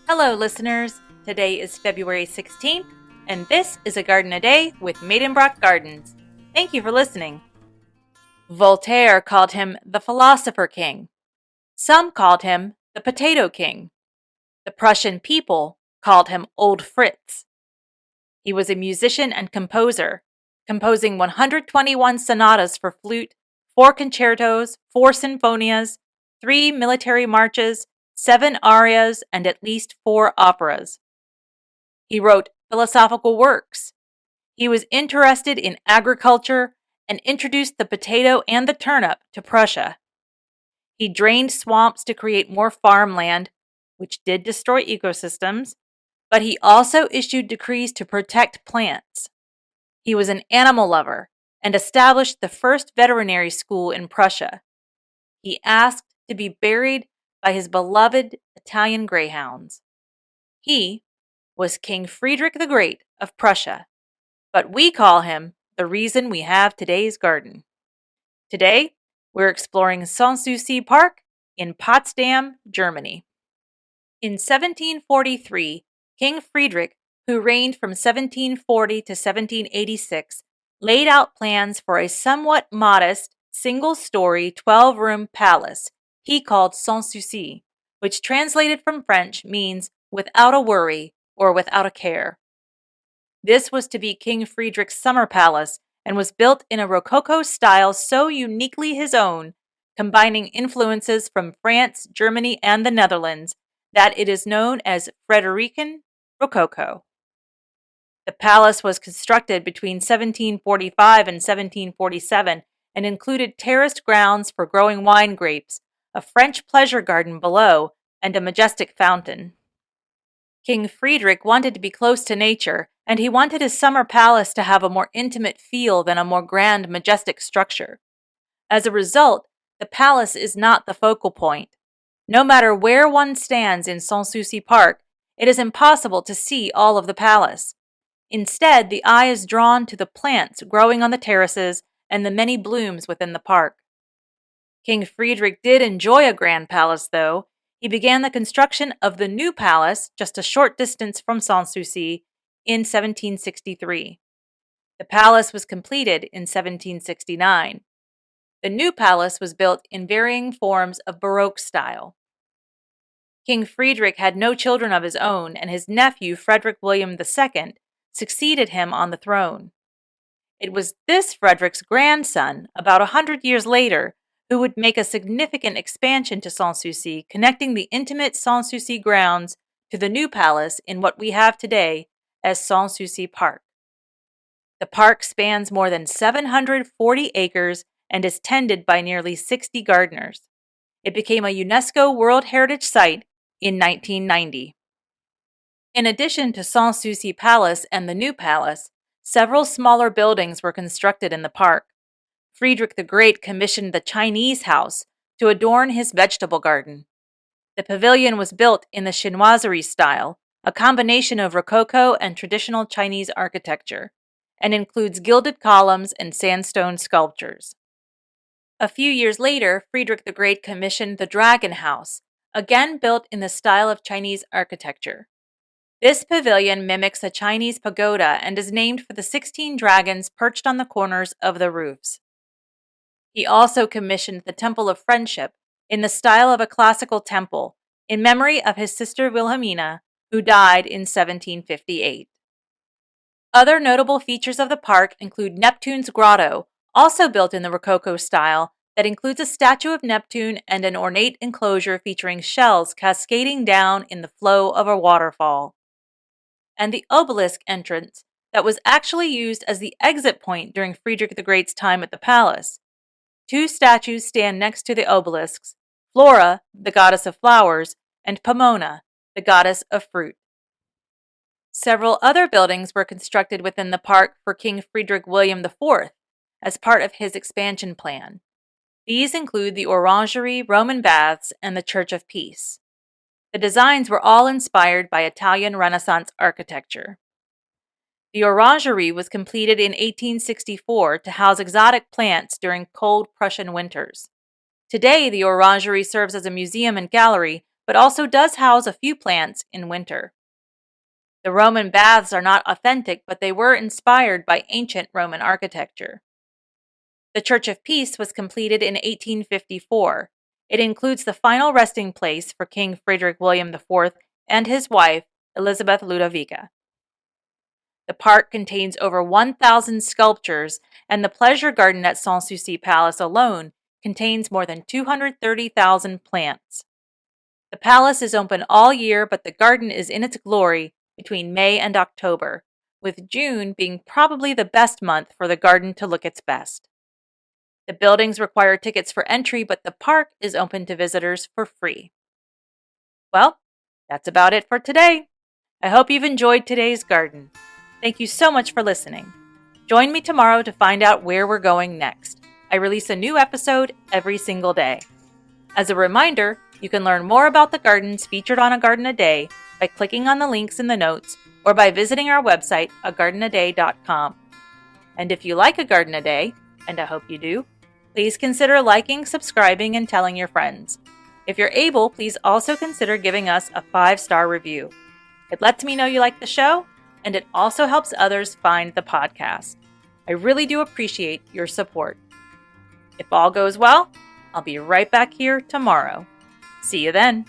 Hello, listeners. Today is February 16th, and this is A Garden a Day with Maidenbrock Gardens. Thank you for listening. Voltaire called him the Philosopher King. Some called him the Potato King. The Prussian people called him Old Fritz. He was a musician and composer, composing 121 sonatas for flute, 4 concertos, 4 sinfonias, 3 military marches, 7 arias, and at least 4 operas. He wrote philosophical works. He was interested in agriculture and introduced the potato and the turnip to Prussia. He drained swamps to create more farmland, which did destroy ecosystems, but he also issued decrees to protect plants. He was an animal lover and established the first veterinary school in Prussia. He asked to be buried by his beloved Italian greyhounds. He was King Friedrich the Great of Prussia, but we call him the reason we have today's garden. Today, we're exploring Sanssouci Park in Potsdam, Germany. In 1743, King Friedrich, who reigned from 1740 to 1786, laid out plans for a somewhat modest, single-story, 12-room palace he called Sanssouci, which translated from French means without a worry or without a care. This was to be King Friedrich's summer palace and was built in a Rococo style so uniquely his own, combining influences from France, Germany, and the Netherlands, that it is known as Frederican Rococo. The palace was constructed between 1745 and 1747 and included terraced grounds for growing wine grapes, a French pleasure garden below, and a majestic fountain. King Friedrich wanted to be close to nature, and he wanted his summer palace to have a more intimate feel than a more grand, majestic structure. As a result, the palace is not the focal point. No matter where one stands in Sanssouci Park, it is impossible to see all of the palace. Instead, the eye is drawn to the plants growing on the terraces and the many blooms within the park. King Friedrich did enjoy a grand palace, though. He began the construction of the new palace just a short distance from Sanssouci in 1763. The palace was completed in 1769. The new palace was built in varying forms of Baroque style. King Friedrich had no children of his own, and his nephew, Frederick William II, succeeded him on the throne. It was this Frederick's grandson, about 100 years later, who would make a significant expansion to Sanssouci, connecting the intimate Sanssouci grounds to the new palace in what we have today as Sanssouci Park. The park spans more than 740 acres and is tended by nearly 60 gardeners. It became a UNESCO World Heritage Site in 1990. In addition to Sanssouci Palace and the new palace, several smaller buildings were constructed in the park. Friedrich the Great commissioned the Chinese house to adorn his vegetable garden. The pavilion was built in the chinoiserie style, a combination of Rococo and traditional Chinese architecture, and includes gilded columns and sandstone sculptures. A few years later, Friedrich the Great commissioned the Dragon House, again built in the style of Chinese architecture. This pavilion mimics a Chinese pagoda and is named for the 16 dragons perched on the corners of the roofs. He also commissioned the Temple of Friendship in the style of a classical temple, in memory of his sister Wilhelmina, who died in 1758. Other notable features of the park include Neptune's Grotto, also built in the Rococo style, that includes a statue of Neptune and an ornate enclosure featuring shells cascading down in the flow of a waterfall. And the obelisk entrance that was actually used as the exit point during Friedrich the Great's time at the palace. 2 statues stand next to the obelisks, Flora, the goddess of flowers, and Pomona, the goddess of fruit. Several other buildings were constructed within the park for King Friedrich William IV as part of his expansion plan. These include the Orangery, Roman Baths, and the Church of Peace. The designs were all inspired by Italian Renaissance architecture. The Orangery was completed in 1864 to house exotic plants during cold Prussian winters. Today, the Orangery serves as a museum and gallery, but also does house a few plants in winter. The Roman baths are not authentic, but they were inspired by ancient Roman architecture. The Church of Peace was completed in 1854. It includes the final resting place for King Frederick William IV and his wife, Elizabeth Ludovica. The park contains over 1,000 sculptures, and the pleasure garden at Sanssouci Palace alone contains more than 230,000 plants. The palace is open all year, but the garden is in its glory between May and October, with June being probably the best month for the garden to look its best. The buildings require tickets for entry, but the park is open to visitors for free. Well, that's about it for today. I hope you've enjoyed today's garden. Thank you so much for listening. Join me tomorrow to find out where we're going next. I release a new episode every single day. As a reminder, you can learn more about the gardens featured on A Garden a Day by clicking on the links in the notes or by visiting our website, agardenaday.com. And if you like A Garden a Day, and I hope you do, please consider liking, subscribing, and telling your friends. If you're able, please also consider giving us a 5-star review. It lets me know you like the show, and it also helps others find the podcast. I really do appreciate your support. If all goes well, I'll be right back here tomorrow. See you then.